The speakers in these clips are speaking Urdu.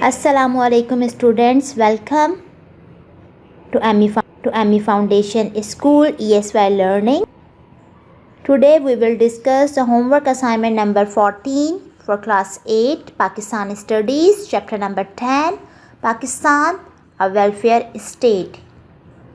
Assalamu alaikum students, welcome to ME Foundation School ESY Learning. Today we will discuss the homework assignment number 14 for class 8 Pakistan Studies, chapter number 10 Pakistan a welfare state.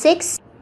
6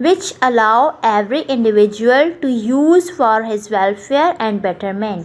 which allow every individual to use for his welfare and betterment,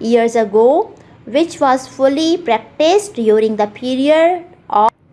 years ago which was fully practiced during the period of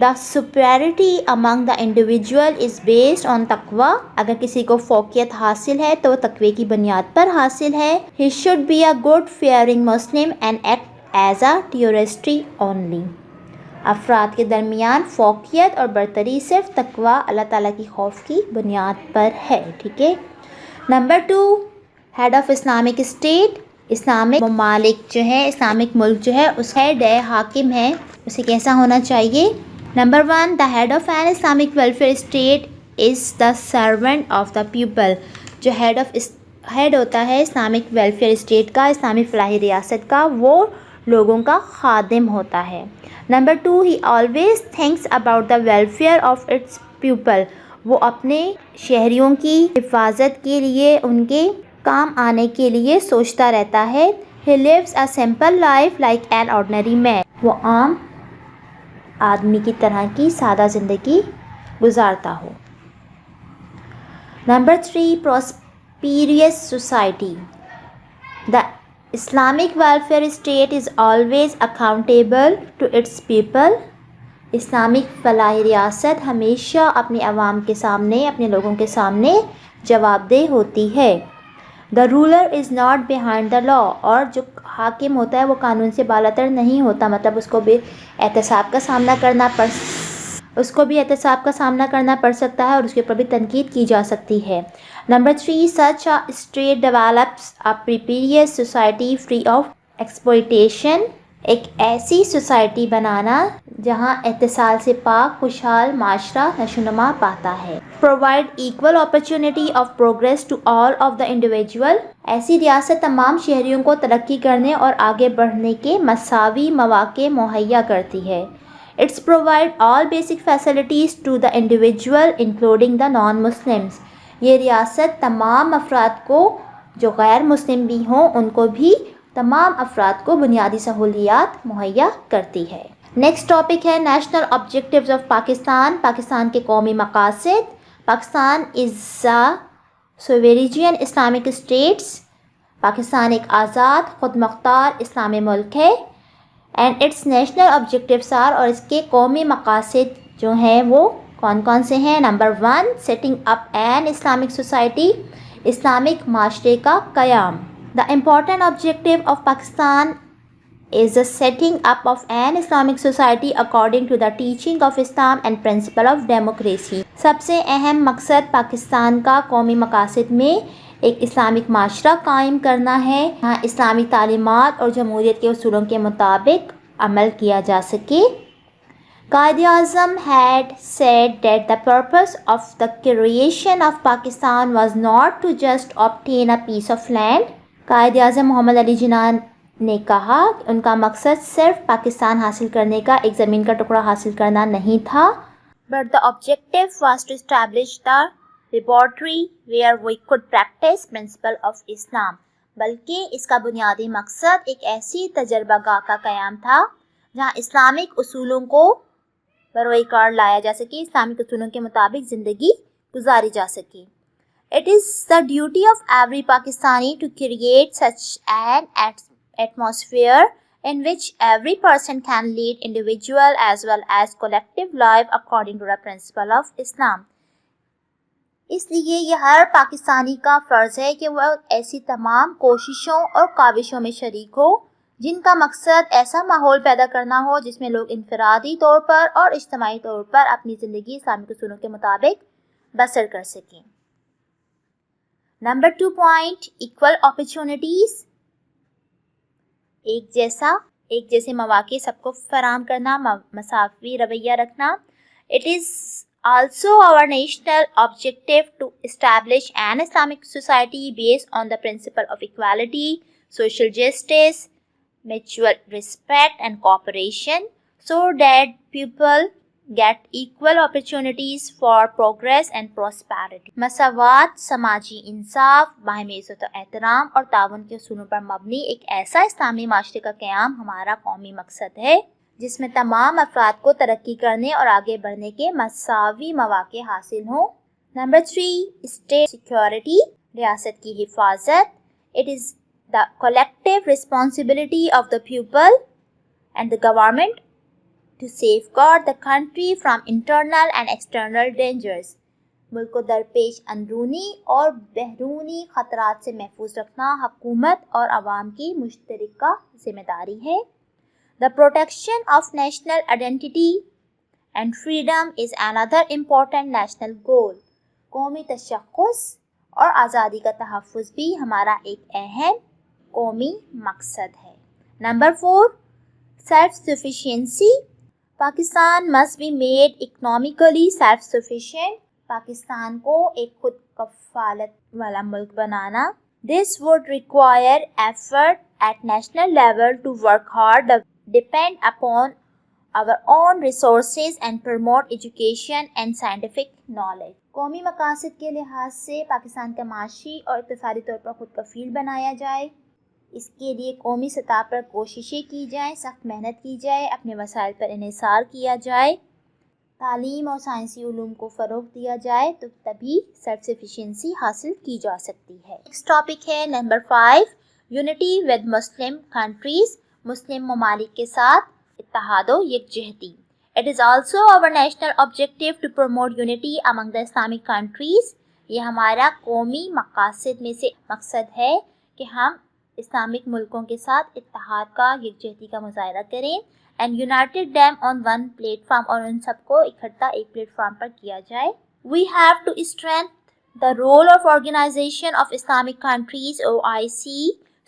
The superiority among the individual is based on taqwa. اگر کسی کو فوقیت حاصل ہے تو وہ تقوی کی بنیاد پر حاصل ہے. He should be a God fearing Muslim and act as a terrorist only. افراد کے درمیان فوقیت اور برتری صرف تقوی اللہ تعالیٰ کی خوف کی بنیاد پر ہے. ٹھیک ہے. Number 2 head of Islamic state. Islamic ممالک جو ہے اسلامک ملک جو ہے اس ہیڈ ہے حاکم ہے اسے کیسا ہونا چاہیے. Number 1 the head of an Islamic welfare state is the servant of the people. جو ہیڈ ہوتا ہے اسلامک ویلفیئر اسٹیٹ کا اسلامی فلاحی ریاست کا وہ لوگوں کا خادم ہوتا ہے. Number 2 he always thinks about the welfare of its people. وہ اپنے شہریوں کی حفاظت کے لیے ان کے کام آنے کے لیے سوچتا رہتا ہے. He lives a simple life like an ordinary man. وہ عام آدمی کی طرح کی سادہ زندگی گزارتا ہو. Number 3 prosperous society. The Islamic welfare state is always accountable to its people. Islamic فلاحی ریاست ہمیشہ اپنے عوام کے سامنے اپنے لوگوں کے سامنے جواب دہ ہوتی ہے. The ruler is not behind the law. اور جو حاکم ہوتا ہے وہ قانون سے بالاتر نہیں ہوتا. مطلب اس کو بھی احتساب کا سامنا کرنا پڑ سکتا ہے اور اس کے اوپر بھی تنقید کی جا سکتی ہے. Number 3 such a state develops a prosperous society free of exploitation. ایک ایسی سوسائٹی بنانا جہاں اتصال سے پاک خوشحال معاشرہ نشوونما پاتا ہے. Provide equal opportunity of progress to all of the individual. ایسی ریاست تمام شہریوں کو ترقی کرنے اور آگے بڑھنے کے مساوی مواقع مہیا کرتی ہے. Its provide all basic facilities to the individual including the non Muslims. یہ ریاست تمام افراد کو جو غیر مسلم بھی ہوں ان کو بھی تمام افراد کو بنیادی سہولیات مہیا کرتی ہے. نیکسٹ ٹاپک ہے national objectives of Pakistan. Pakistan کے قومی مقاصد. Pakistan is a sovereign Islamic states. Pakistan ایک آزاد خود مختار اسلامی ملک ہے. And its national objectives are. اور اس کے قومی مقاصد جو ہیں وہ کون کون سے ہیں. Number 1 setting up an Islamic society. Islamic معاشرے کا قیام. The important objective of Pakistan is the setting up of an Islamic society according to the teaching of Islam and principle of democracy. سب سے اہم مقصد پاکستان کا قومی مقاصد میں ایک اسلامک معاشرہ قائم کرنا ہے جہاں اسلامی تعلیمات اور جمہوریت کے اصولوں کے مطابق عمل کیا جا سکے. Quaid Azam had said that the purpose of the creation of Pakistan was not to just obtain a piece of land. Quaid Azam محمد علی جناح نے کہا کہ ان کا مقصد صرف پاکستان حاصل کرنے کا ایک زمین کا ٹکڑا حاصل کرنا نہیں تھا. But the objective was to establish the laboratory where we could practice principle of Islam. بلکہ اس کا بنیادی مقصد ایک ایسی تجربہ گاہ کا قیام تھا جہاں اسلامک اصولوں کو بروئے کار لایا جا سکے اسلامک اصولوں کے مطابق زندگی گزاری جا سکے. It is the duty of every Pakistani to create such an atmosphere in which every person can lead individual as well as collective life according to the principle of Islam. اس لیے یہ ہر پاکستانی کا فرض ہے کہ وہ ایسی تمام کوششوں اور کاوشوں میں شریک ہو جن کا مقصد ایسا ماحول پیدا کرنا ہو جس میں لوگ انفرادی طور پر اور اجتماعی طور پر اپنی زندگی اسلامک اصولوں کے مطابق بسر کر سکیں. Number 2 point equal opportunities. ایک جیسے مواقع سب کو فراہم کرنا مساوی رویہ رکھنا. It is also our national objective to establish an Islamic society based on the principle of equality, social justice, mutual respect and cooperation so that people get equal opportunities for progress and prosperity. مساوات، سماجی انصاف، باہمی عزت و احترام اور تعاون کے اصولوں پر مبنی ایک ایسا اسلامی معاشرے کا قیام ہمارا قومی مقصد ہے جس میں تمام افراد کو ترقی کرنے اور آگے بڑھنے کے مساوی مواقع حاصل ہوں. Number 3 state security. ریاست کی حفاظت. It is the collective responsibility of the people and the government to safeguard the country from internal and external dangers. ملک کو درپیش اندرونی اور بیرونی خطرات سے محفوظ رکھنا حکومت اور عوام کی مشترکہ ذمہ داری ہے. The protection of national identity and freedom is another important national goal. قومی تشخص اور آزادی کا تحفظ بھی ہمارا ایک اہم قومی مقصد ہے. Number 4, self-sufficiency. Pakistan must be made economically self-sufficient. Pakistan کو ایک خود کفالت والا ملک بنانا. This would require effort at national level to work hard, depend upon our own resources and promote education and scientific knowledge. قومی مقاصد کے لحاظ سے پاکستان کا معاشی اور اقتصادی طور پر خود کفیل بنایا جائے. اس کے لیے قومی سطح پر کوششیں کی جائیں، سخت محنت کی جائے، اپنے وسائل پر انحصار کیا جائے، تعلیم اور سائنسی علوم کو فروغ دیا جائے تو تبھی سیلف سفیشینسی حاصل کی جا سکتی ہے. نیکسٹ ٹاپک ہے number 5، unity with Muslim countries. مسلم ممالک کے ساتھ اتحاد و یکجہتی. It is also our national objective to promote unity among the Islamic countries. یہ ہمارا قومی مقاصد میں سے مقصد ہے کہ ہم اسلامک ملکوں کے ساتھ اتحاد کا، یکجہتی کا مظاہرہ کریں. And united them on one platform، اور ان سب کو اکٹھا ایک پلیٹ فارم پر کیا جائے. We have to strengthen the role of Organization of Islamic Countries OIC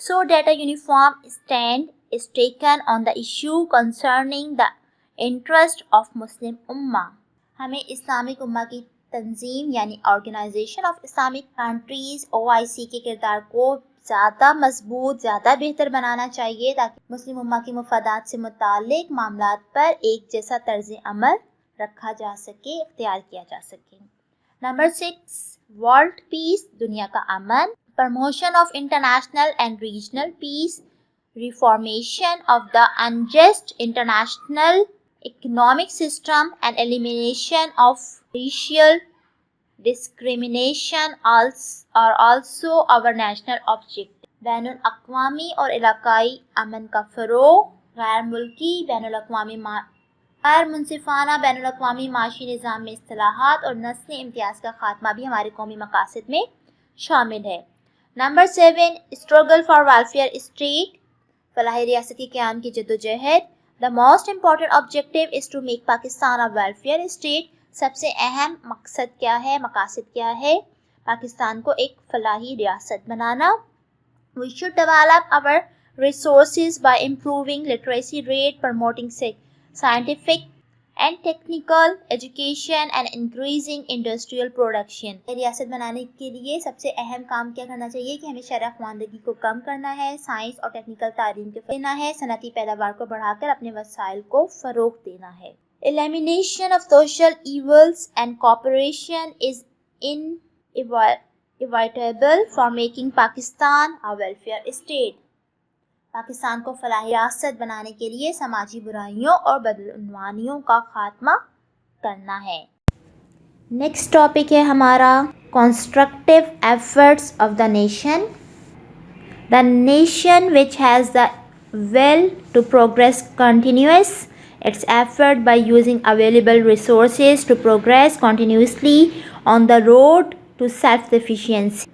so that a uniform stand is taken on the issue concerning the interest of Muslim Ummah. ہمیں اسلامک امہ کی تنظیم یعنی organisation of Islamic countries OIC کے کردار کو زیادہ مضبوط، زیادہ بہتر بنانا چاہیے تاکہ مسلم امہ کی مفادات سے متعلق معاملات پر ایک جیسا طرز عمل رکھا جا سکے، اختیار کیا جا سکے. نمبر 6، ورلڈ پیس، دنیا کا امن. Promotion of international and regional peace. Reformation of the unjust international economic system and elimination of racial discrimination are also our national objective. بین الاقوامی اور علاقائی امن کا فروغ، غیر ملکی بین الاقوامی غیر منصفانہ بین الاقوامی معاشی نظام میں اصلاحات اور نسلی امتیاز کا خاتمہ بھی ہمارے قومی مقاصد میں شامل ہے. Number 7، struggle for welfare state. فلاحی ریاستی قیام کی جدوجہد. The most important objective is to make Pakistan a welfare state. سب سے اہم مقصد کیا ہے، مقاصد کیا ہے؟ پاکستان کو ایک فلاحی ریاست بنانا. We should develop our resources by improving literacy rate, promoting scientific and technical education and increasing industrial production. ریاست بنانے کے لیے سب سے اہم کام کیا کرنا چاہیے کہ ہمیں شرح خواندگی کو کم کرنا ہے، سائنس اور ٹیکنیکل تعلیم کو دینا ہے، صنعتی پیداوار کو بڑھا کر اپنے وسائل کو فروغ دینا ہے. Elimination of social evils and cooperation is inevitable for making Pakistan a welfare state. Pakistan کو فلاحی ریاست بنانے کے لیے سماجی برائیوں اور بدعنوانیوں کا خاتمہ کرنا ہے. نیکسٹ ٹاپک ہے ہمارا constructive efforts of the nation. The nation which has the will to progress continues its effort by using available resources to progress continuously on the road to self-sufficiency.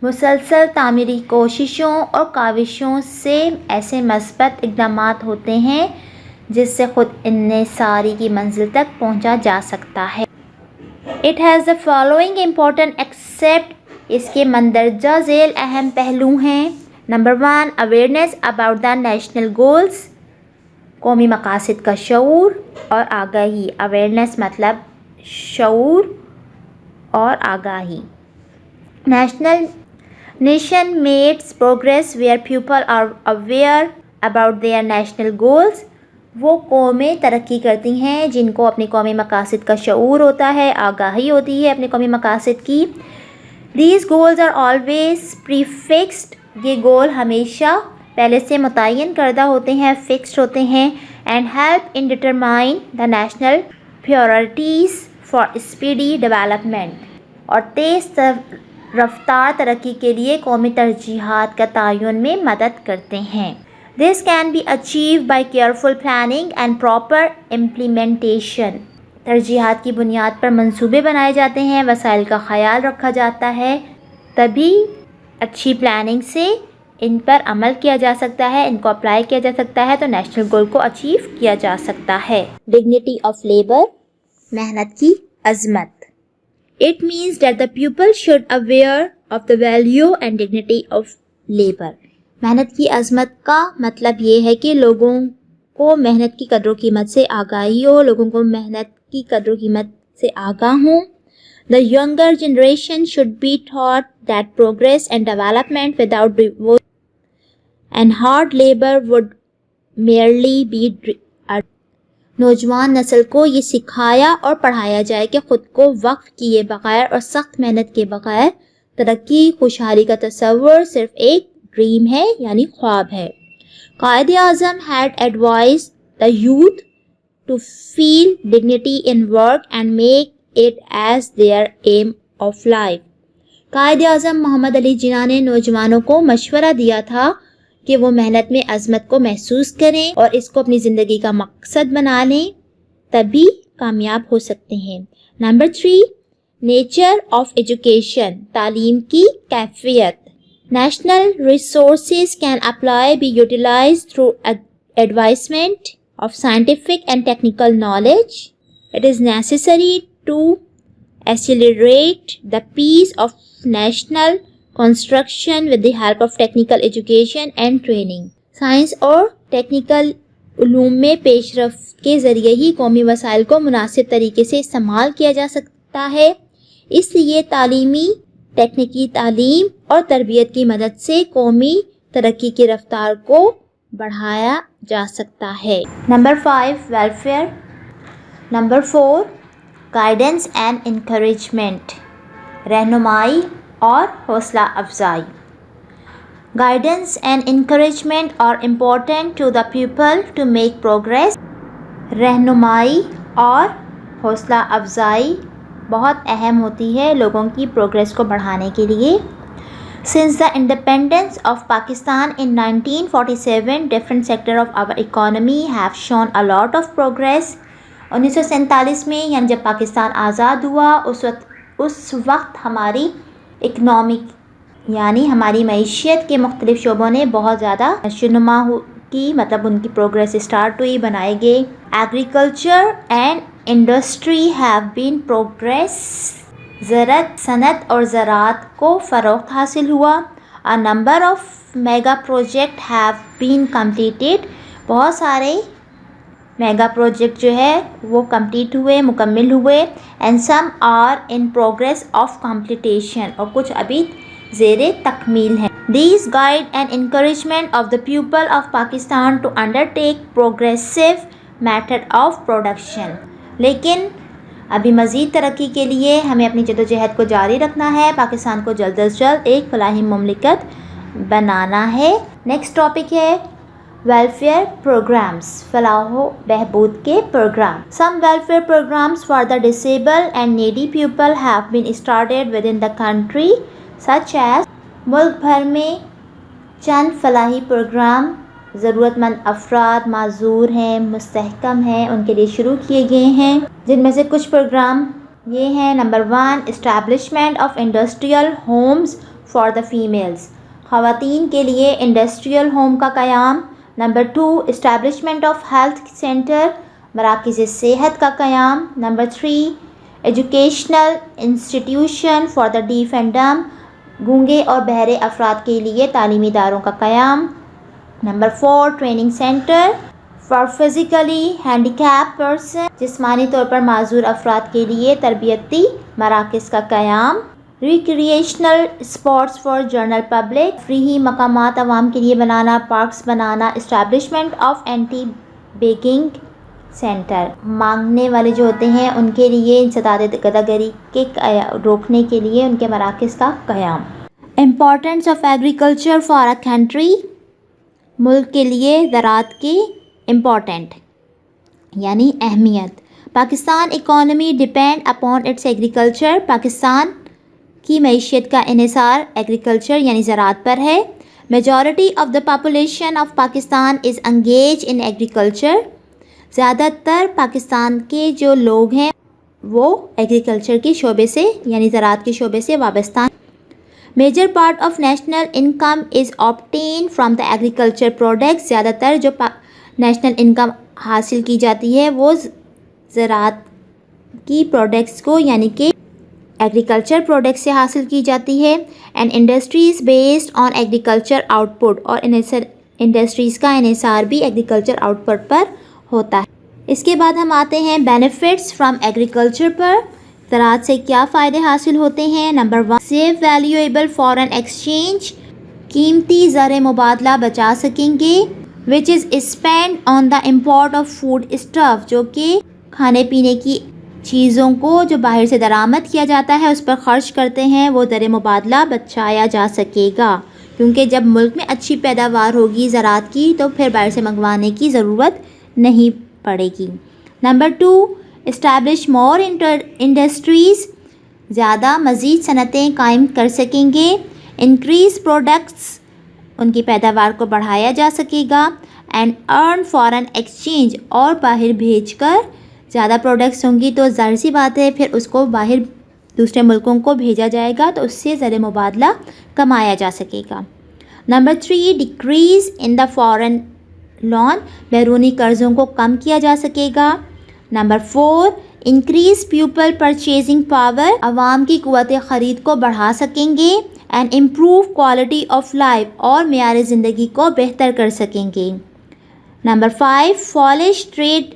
مسلسل تعمیری کوششوں اور کاوشوں سے ایسے مثبت اقدامات ہوتے ہیں جس سے خود انحصاری کی منزل تک پہنچا جا سکتا ہے. It has the following important except اس کے مندرجہ ذیل اہم پہلو ہیں. Number 1، awareness about the national goals. قومی مقاصد کا شعور اور آگاہی. awareness مطلب شعور اور آگاہی. Nation makes progress where people are aware about their national goals. وہ قومیں ترقی کرتی ہیں جن کو اپنی قومی مقاصد کا شعور ہوتا ہے، آگاہی ہوتی ہے اپنے قومی مقاصد کی. These goals are always prefixed. یہ گول ہمیشہ پہلے سے متعین کردہ ہوتے ہیں، فکسڈ ہوتے ہیں. And help in determine the national priorities for speedy development. اور تیز رفتار ترقی کے لیے قومی ترجیحات کا تعین میں مدد کرتے ہیں. This can be achieved by careful planning and proper implementation. ترجیحات کی بنیاد پر منصوبے بنائے جاتے ہیں، وسائل کا خیال رکھا جاتا ہے، تبھی اچھی پلاننگ سے ان پر عمل کیا جا سکتا ہے، ان کو اپلائی کیا جا سکتا ہے تو نیشنل گول کو اچیو کیا جا سکتا ہے۔ ڈگنیٹی آف لیبر، محنت کی عظمت۔ It means that the pupil should aware of the value and dignity of labor. محنت کی عظمت کا مطلب یہ ہے کہ لوگوں کو محنت کی قدر و قیمت سے آگاہی ہو، لوگوں کو محنت کی قدر و قیمت سے آگاہ ہوں۔ The younger generation should be taught that progress and development without devotion and hard labor would merely be نوجوان نسل کو یہ سکھایا اور پڑھایا جائے کہ خود کو وقف کیے بغیر اور سخت محنت کے بغیر ترقی، خوشحالی کا تصور صرف ایک ڈریم ہے، یعنی خواب ہے۔ Quaid Azam had advised the youth to feel dignity in work and make it as their aim of life. Quaid Azam محمد علی جناح نے نوجوانوں کو مشورہ دیا تھا کہ وہ محنت میں عظمت کو محسوس کریں اور اس کو اپنی زندگی کا مقصد بنا لیں، تبھی کامیاب ہو سکتے ہیں۔ نمبر 3، نیچر آف ایجوکیشن، تعلیم کی کیفیت۔ National resources can apply be utilized through advancement of scientific and technical knowledge. It is necessary to accelerate the pace of national construction with the help of technical education and training. Science اور ٹیکنیکل علوم میں پیش رفت کے ذریعے ہی قومی وسائل کو مناسب طریقے سے استعمال کیا جا سکتا ہے، اس لیے تعلیمی، ٹیکنیکی تعلیم اور تربیت کی مدد سے قومی ترقی کی رفتار کو بڑھایا جا سکتا ہے۔ Number 5، welfare. Number 4، guidance and encouragement, رہنمائی اور حوصلہ افزائی۔ Guidance and encouragement are important to the people to make progress. رہنمائی اور حوصلہ افزائی بہت اہم ہوتی ہے لوگوں کی پروگریس کو بڑھانے کے لیے۔ Since the independence of Pakistan in 1947, different sectors of our economy have shown a lot of progress. 1947 میں یعنی جب پاکستان آزاد ہوا اس وقت ہماری اکنامک یعنی ہماری معیشت کے مختلف شعبوں نے بہت زیادہ نشوونما کی، مطلب ان کی پروگریس اسٹارٹ ہوئی، بنائے گئے۔ Agriculture and industry have been progress, زراعت، صنعت اور زراعت کو فروغ حاصل ہوا۔ A number of mega projects have been completed. بہت سارے میگا پروجیکٹ جو ہے وہ کمپلیٹ ہوئے، مکمل ہوئے۔ And some are in progress of completion, اور کچھ ابھی زیر تکمیل ہیں۔ These guide and encouragement of the people of Pakistan to undertake progressive method of production. لیکن ابھی مزید ترقی کے لیے ہمیں اپنی جدوجہد کو جاری رکھنا ہے، پاکستان کو جلد از جلد ایک فلاحی مملکت بنانا ہے۔ نیکسٹ ٹاپک ہے ویلفیئر پروگرامز، فلاح و بہبود کے programme. Some welfare programmes for the disable and needy people have been started within the country such as. ملک بھر میں چند فلاحی پروگرام ضرورت مند افراد، معذور ہیں، مستحکم ہیں، ان کے لیے شروع کیے گئے ہیں، جن میں سے کچھ پروگرام یہ ہیں۔ Number 1، establishment of industrial homes for the families, خواتین کے لیے انڈسٹریل ہوم کا قیام۔ Number 2، establishment of health centre, مراکز صحت کا قیام۔ Number 3، educational institution for the deaf and dumb, گونگے اور بہرے افراد کے لیے تعلیمی اداروں کا قیام۔ Number 4، training centre for physically handicap person, جسمانی طور پر معذور افراد کے لیے تربیتی مراکز کا قیام۔ Recreational spots for general public, تفریحی مقامات عوام کے لیے بنانا، پارکس بنانا۔ Establishment of anti begging centre, مانگنے والے جو ہوتے ہیں ان کے لیے انسداد گداگری کے روکنے کے لیے ان کے مراکز کا قیام۔ Importance of agriculture for a country, ملک کے لیے زراعت کی امپورٹنٹ یعنی اہمیت۔ Pakistan economy depend upon its agriculture, Pakistan کی معیشت کا انحصار ایگریکلچر یعنی زراعت پر ہے۔ Majority of the population of Pakistan is engaged in agriculture. زیادہ تر پاکستان کے جو لوگ ہیں وہ ایگریکلچر کے شعبے سے یعنی زراعت کے شعبے سے وابستہ ہیں. Major part of national income is obtained from the agriculture products. زیادہ تر جو نیشنل انکم حاصل کی جاتی ہے وہ زراعت کی پروڈکٹس کو یعنی کہ ایگریکلچر پروڈکٹس سے حاصل کی جاتی ہے. And industries based on agriculture out put, اور انڈسٹریز کا انحصار بھی ایگریکلچر آؤٹ پٹ پر ہوتا ہے. اس کے بعد ہم آتے ہیں بینیفٹس فرام ایگریکلچر پر. زراعت سے کیا فائدے حاصل ہوتے ہیں؟ Number 1, save valuable foreign exchange. قیمتی زر مبادلہ بچا سکیں گے. Which is spend on the import of food stuff, جو کہ کھانے پینے کی چیزوں کو جو باہر سے درآمد کیا جاتا ہے اس پر خرچ کرتے ہیں, وہ زر مبادلہ بچایا جا سکے گا. کیونکہ جب ملک میں اچھی پیداوار ہوگی زراعت کی تو پھر باہر سے منگوانے کی ضرورت نہیں پڑے گی. نمبر 2, اسٹیبلش مور انڈسٹریز. زیادہ مزید صنعتیں قائم کر سکیں گے. انکریز پروڈکٹس, ان کی پیداوار کو بڑھایا جا سکے گا. اینڈ ارن فارن ایکسچینج, اور باہر بھیج کر زیادہ پروڈکٹس ہوں گی تو ظاہر سی بات ہے پھر اس کو باہر دوسرے ملکوں کو بھیجا جائے گا تو اس سے زر مبادلہ کمایا جا سکے گا. Number 3, decrease in the foreign loan. بیرونی قرضوں کو کم کیا جا سکے گا. Number 4, increase people purchasing power. عوام کی قوت خرید کو بڑھا سکیں گے. And improve quality of life, اور معیار زندگی کو بہتر کر سکیں گے. Number 5, flourish trade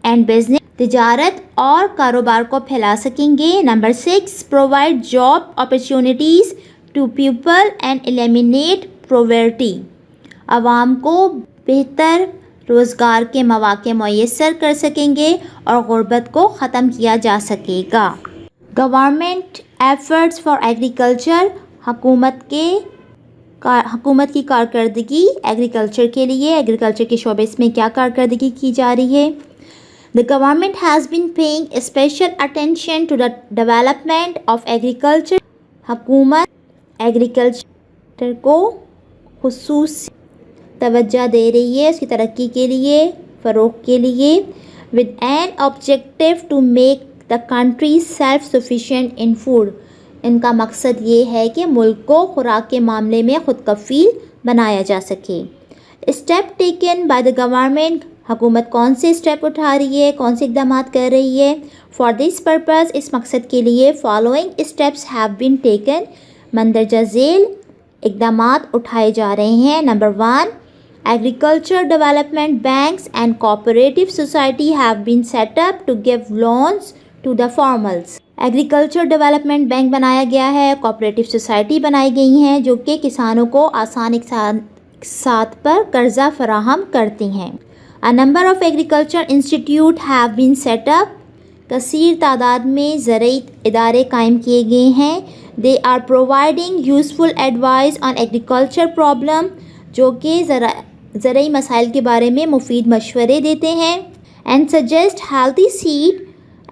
and business. تجارت اور کاروبار کو پھیلا سکیں گے. Number 6, provide job opportunities to people and eliminate poverty. عوام کو بہتر روزگار کے مواقع میسر کر سکیں گے اور غربت کو ختم کیا جا سکے گا. Government efforts for agriculture. حکومت کی کارکردگی ایگریکلچر کے لیے, ایگریکلچر کے شعبے میں کیا کارکردگی کی جا رہی ہے؟ The government has been paying special attention to the development of agriculture. حکومت ایگریکلچر کو خصوصی توجہ دے رہی ہے اس کی ترقی کے لیے, فروغ کے لیے. with an objective to make the country self-sufficient in food. ان کا مقصد یہ ہے کہ ملک کو خوراک کے معاملے میں خود کفیل بنایا جا سکے. Step taken by the government. حکومت کون سے اسٹیپ اٹھا رہی ہے, کون سے اقدامات کر رہی ہے؟ فار دس پرپز, اس مقصد کے لیے following steps have been taken. مندرجہ ذیل اقدامات اٹھائے جا رہے ہیں. Number 1, agriculture development banks and cooperative society have been set up to give loans to the farmers. Agriculture development bank بنایا گیا ہے, کوآپریٹو سوسائٹی بنائی گئی ہیں جو کہ کسانوں کو آسان اقساط پر قرضہ فراہم کرتی ہیں. A number of agriculture institute have been set up. کثیر تعداد میں زرعی ادارے قائم کیے گئے ہیں. They are providing useful advice on agriculture problem, جو کہ زرعی مسائل کے بارے میں مفید مشورے دیتے ہیں. And suggest healthy seed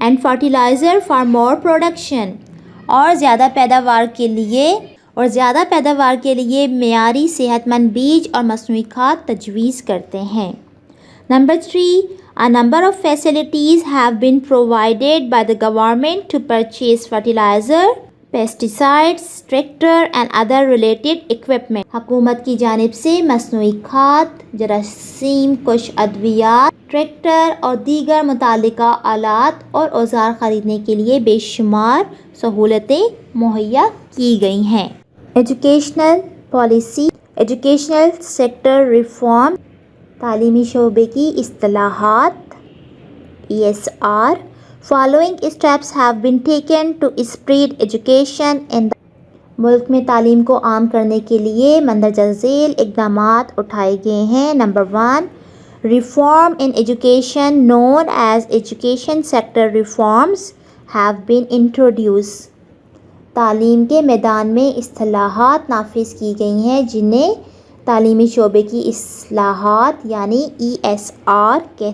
and fertilizer for more production. اور زیادہ پیداوار کے لیے معیاری صحت مند بیج اور مصنوعی کھاد تجویز کرتے ہیں. Number 3, a number of facilities have been provided by the government to purchase fertilizer, pesticides, tractor and other related equipment. حکومت کی جانب سے مصنوعی کھاد, جراثیم کش ادویات, ٹریکٹر اور دیگر متعلقہ آلات اور اوزار خریدنے کے لیے بے شمار سہولتیں مہیا کی گئی ہیں. Educational policy. Educational sector reform. تعلیمی شعبے کی اصلاحات. ESR. Following steps have been taken to spread education in the. ملک میں تعلیم کو عام کرنے کے لیے مندرجہ ذیل اقدامات اٹھائے گئے ہیں. Number 1, reform in education known as education sector reforms have been introduced. تعلیم کے میدان میں اصلاحات نافذ کی گئی ہیں جنہیں تعلیمی شعبے کی اصلاحات یعنی ESR کے.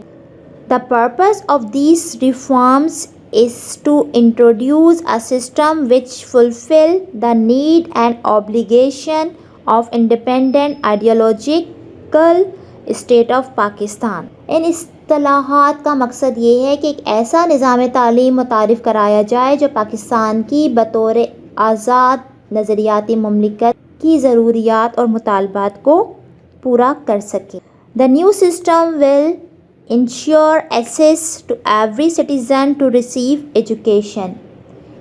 The purpose of these reforms is to introduce a system which fulfill the need and obligation of independent ideological state of Pakistan. ان اصطلاحات کا مقصد یہ ہے کہ ایک ایسا نظام تعلیم متعارف کرایا جائے جو پاکستان کی بطور آزاد نظریاتی مملکت کی ضروریات اور مطالبات کو پورا کر سکے. The new system will ensure access to every citizen to receive education.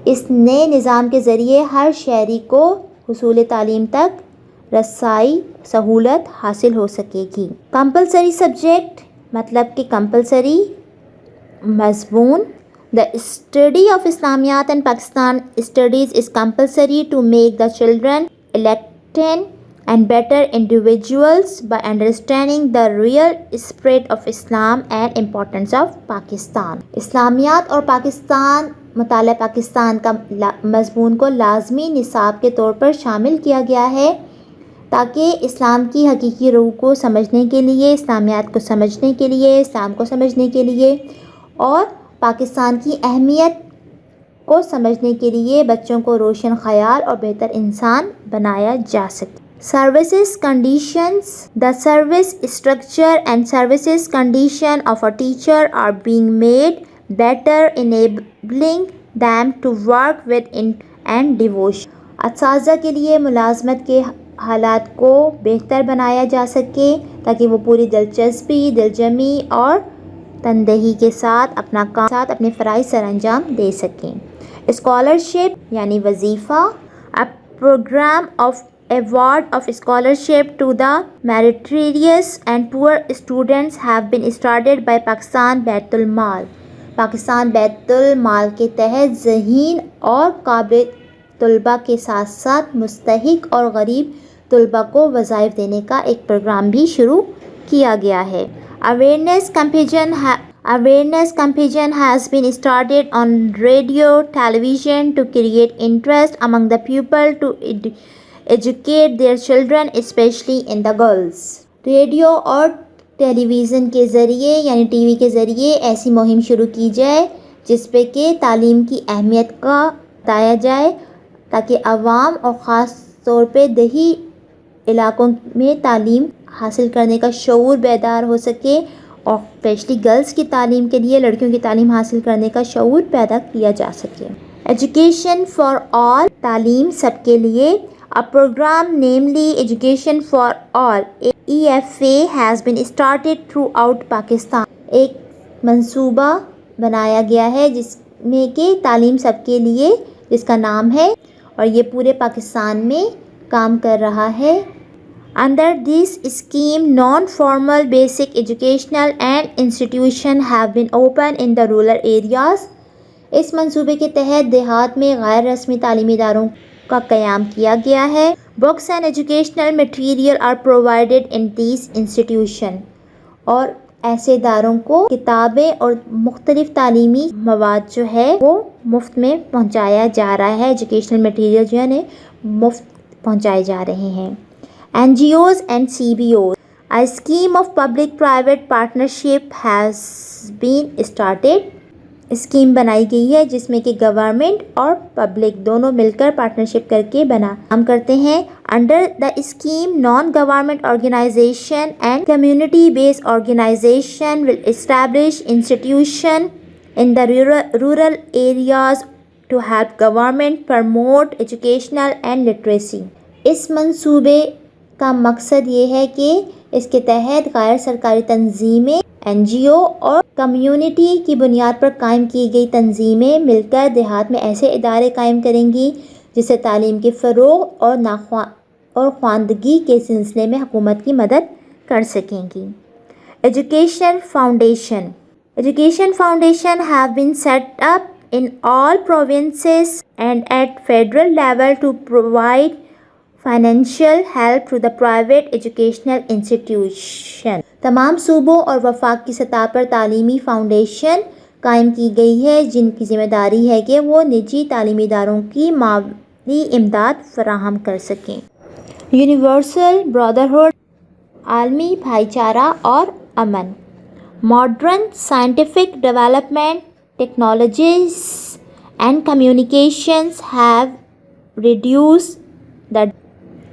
اس نئے نظام کے ذریعے ہر شہری کو حصول تعلیم تک رسائی سہولت حاصل ہو سکے گی. کمپلسری سبجیکٹ مطلب کہ کمپلسری مضمون. The study of Islamiyat and Pakistan studies is compulsory to make the children enlightened and better individuals by understanding the real spirit of Islam and importance of Pakistan. اسلامیات اور پاکستان مطالعہ پاکستان کا مضمون کو لازمی نصاب کے طور پر شامل کیا گیا ہے تاکہ اسلام کی حقیقی روح کو سمجھنے کے لیے، اسلامیات کو سمجھنے کے لیے، اسلام کو سمجھنے کے لیے اور پاکستان کی اہمیت کو سمجھنے کے لیے بچوں کو روشن خیال اور بہتر انسان بنایا جا سکے. Services conditions. The service structure and services condition of a teacher are being made better, enabling them to work with and devotion. اساتذہ کے لیے ملازمت کے حالات کو بہتر بنایا جا سکے تاکہ وہ پوری دلچسپی، دلجمی اور تندہی کے ساتھ اپنے فرائض سر انجام دے سکیں. اسکالرشپ یعنی وظیفہ. A program of award of scholarship to the meritorious and poor students have been started by Pakistan بیت المال. پاکستان بیت المال کے تحت ذہین اور قابل طلباء کے ساتھ ساتھ مستحق اور غریب طلباء کو وظائف دینے کا ایک پروگرام بھی شروع کیا گیا ہے. Awareness campaign has been started on radio, television to create interest among the people to educate their children, especially in the girls. Radio اور ٹیلی ویژن کے ذریعے یعنی ٹی وی کے ذریعے ایسی مہم شروع کی جائے جس پہ کہ تعلیم کی اہمیت کا بتایا جائے تاکہ عوام اور خاص طور پہ دیہی علاقوں میں تعلیم حاصل کرنے کا شعور بیدار ہو سکے اور اسپیشلی گرلس کی تعلیم کے لیے، لڑکیوں کی تعلیم حاصل کرنے کا شعور پیدا کیا جا سکے. ایجوکیشن فار آل تعلیم سب کے لیے. A program namely Education for All EFA has been started throughout Pakistan. ایک منصوبہ بنایا گیا ہے جس میں کہ تعلیم سب کے لیے جس کا نام ہے اور یہ پورے پاکستان میں کام کر رہا ہے. Under this scheme, non-formal basic educational and institutions have been opened in the rural areas. اس منصوبے کے تحت دیہات میں غیر رسمی تعلیمی اداروں کا قیام کیا گیا ہے. Books and educational material are provided in these institutions. اور ایسے اداروں کو کتابیں اور مختلف تعلیمی مواد جو ہے وہ مفت میں پہنچایا جا رہا ہے. ایجوکیشنل مٹیریل جو ہے مفت پہنچائے جا رہے ہیں. NGOs and CBOs. A scheme of public-private partnership has been started. Scheme بنائی گئی ہے جس میں کہ گورنمنٹ اور پبلک دونوں مل کر پارٹنرشپ کر کے کام کرتے ہیں. Under the scheme non government organisation and community based organisation will establish institution in the rural areas to help government promote educational and literacy. اس منصوبے کا مقصد یہ ہے کہ اس کے تحت غیر سرکاری تنظیمیں، NGO اور کمیونٹی کی بنیاد پر قائم کی گئی تنظیمیں مل کر دیہات میں ایسے ادارے قائم کریں گی جس سے تعلیم کے فروغ اور خواندگی کے سلسلے میں حکومت کی مدد کر سکیں گی. Education foundation. Education foundation have been set up in all provinces and at federal level to provide financial help to the private educational institution. تمام صوبوں اور وفاق کی سطح پر تعلیمی فاؤنڈیشن قائم کی گئی ہے جن کی ذمہ داری ہے کہ وہ نجی تعلیمی اداروں کی مالی امداد فراہم کر سکیں. یونیورسل برادرہڈ، عالمی بھائی چارہ اور امن. Modern scientific development, technologies and communications have reduced the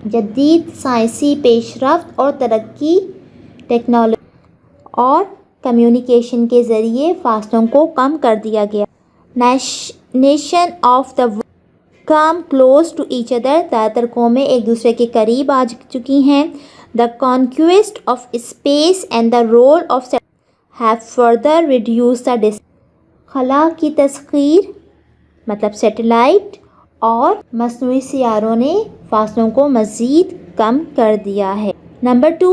جدید سائنسی پیش رفت اور ترقی، ٹیکنالوجی اور کمیونیکیشن کے ذریعے فاصلوں کو کم کر دیا گیا۔ Nation of the world come close to each other, زیادہ تر قومیں ایک دوسرے کے قریب آ چکی ہیں۔ The conquest of space and the role of have further reduce the distance, خلا کی تسخیر مطلب سیٹلائٹ اور مصنوعی سیاروں نے فاصلوں کو مزید کم کر دیا ہے۔ Number 2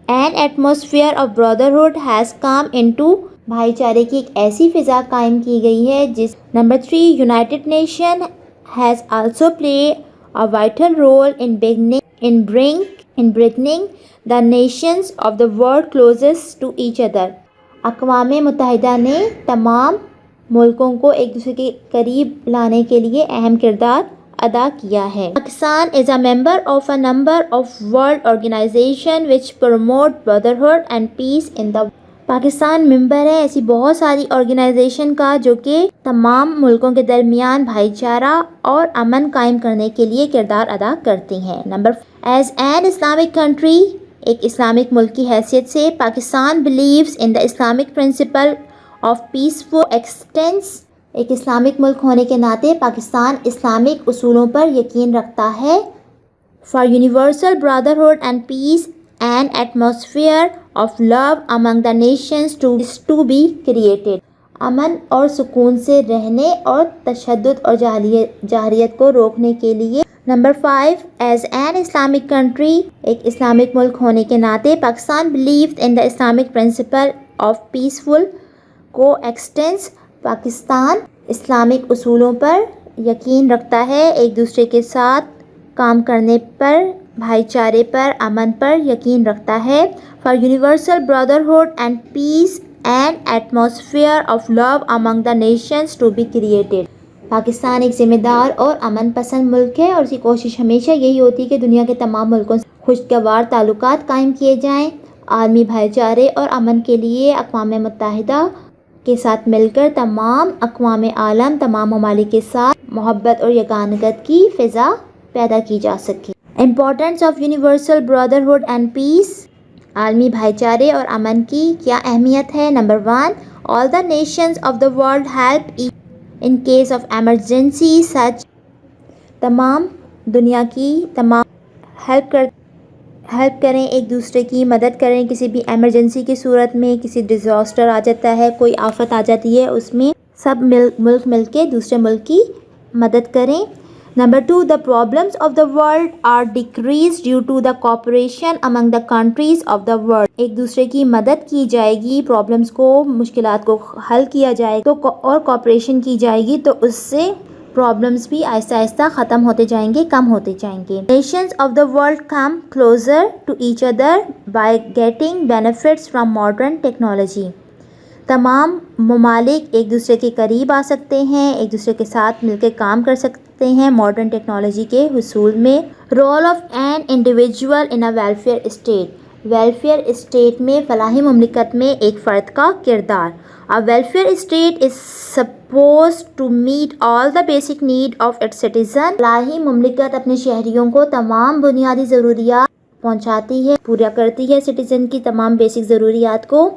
an atmosphere of brotherhood has come into، بھائی چارے کی ایک ایسی فضا قائم کی گئی ہے جس۔ Number 3 United Nations has also played a vital role in bringing the nations of the world closest to each other، اقوام متحدہ نے تمام ملکوں کو ایک دوسرے کے قریب لانے کے لیے اہم کردار ادا کیا ہے۔ Pakistan is a member of a number of world organizations which promote brotherhood and peace in the world۔ Pakistan ممبر ہے ایسی بہت ساری آرگنائزیشن کا جو کہ تمام ملکوں کے درمیان بھائی چارہ اور امن قائم کرنے کے لیے کردار ادا کرتی ہیں۔ Number as an Islamic country, ایک اسلامک ملک کی حیثیت سے Pakistan believes in the Islamic principle of peaceful coexistence، ایک اسلامک ملک ہونے کے ناطے پاکستان اسلامک اصولوں پر یقین رکھتا ہے۔ For universal brotherhood and peace، an atmosphere of love among the nations to be created، امن اور سکون سے رہنے اور تشدد اور جاہلیت کو روکنے کے لیے۔ Number 5 as an Islamic country, ایک اسلامک ملک ہونے کے ناطے Pakistan believes in the Islamic principle of peaceful coexistence، Pakistan Islamic اصولوں پر یقین رکھتا ہے، ایک دوسرے کے ساتھ کام کرنے پر، بھائی چارے پر، امن پر یقین رکھتا ہے۔ For universal brotherhood and peace، an atmosphere of love among the nations to be created، Pakistan ایک ذمہ دار اور امن پسند ملک ہے اور اس کی کوشش ہمیشہ یہی ہوتی ہے کہ دنیا کے تمام ملکوں سے خوشگوار تعلقات قائم کیے جائیں۔ عالمی بھائی چارے اور امن کے لیے اقوام متحدہ کے ساتھ مل کر تمام اقوام عالم، تمام ممالک کے ساتھ محبت اور یگانگت کی فضا پیدا کی جا سکے۔ Importance of universal brotherhood and peace, عالمی بھائی چارے اور امن کی کیا اہمیت ہے۔ Number 1 all the nations of the world help each in case of emergency such, تمام دنیا کی تمام ہیلپ کریں، ایک دوسرے کی مدد کریں کسی بھی ایمرجنسی کی صورت میں، کسی ڈیزاسٹر آ جاتا ہے، کوئی آفت آ جاتی ہے، اس میں سب ملک مل کے دوسرے ملک کی مدد کریں۔ Number 2 the problems of the world are decreased due to the cooperation among the countries of the world، ایک دوسرے کی مدد کی جائے گی، پرابلمس کو، مشکلات کو حل کیا جائے تو اور کوآپریشن کی جائے گی تو اس سے پرابلمس بھی آہستہ آہستہ ختم ہوتے جائیں گے، کم ہوتے جائیں گے۔ Nations of the world come closer to each other by getting benefits from modern technology، تمام ممالک ایک دوسرے کے قریب آ سکتے ہیں، ایک دوسرے کے ساتھ مل کے کام کر سکتے ہیں ماڈرن ٹیکنالوجی کے حصول میں۔ Role of an individual in a welfare state, welfare state میں، فلاحی مملکت میں ایک فرد کا کردار۔ A welfare state is supposed to meet all the basic need of its citizens، فلاحی مملکت اپنے شہریوں کو تمام بنیادی ضروریات پہنچاتی ہے، پورا کرتی ہے سٹیزن کی تمام بیسک ضروریات کو۔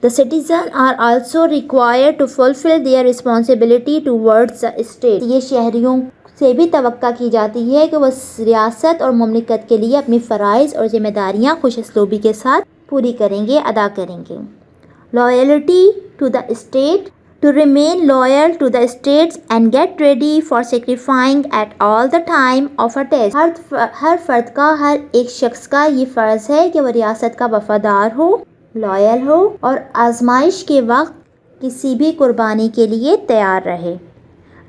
The citizens are also required to fulfill their responsibility towards the state، یہ شہریوں سے بھی توقع کی جاتی ہے کہ وہ ریاست اور مملکت کے لیے اپنی فرائض اور ذمہ داریاں خوش اسلوبی کے ساتھ پوری کریں گے، ادا کریں گے۔ Loyalty to the state، to remain loyal to the states and get ready for sacrificing at all the time of a test، ہر فرد کا، ہر ایک شخص کا یہ فرض ہے کہ وہ ریاست کا وفادار ہو، لائل ہو اور آزمائش کے وقت کسی بھی قربانی کے لیے تیار رہے۔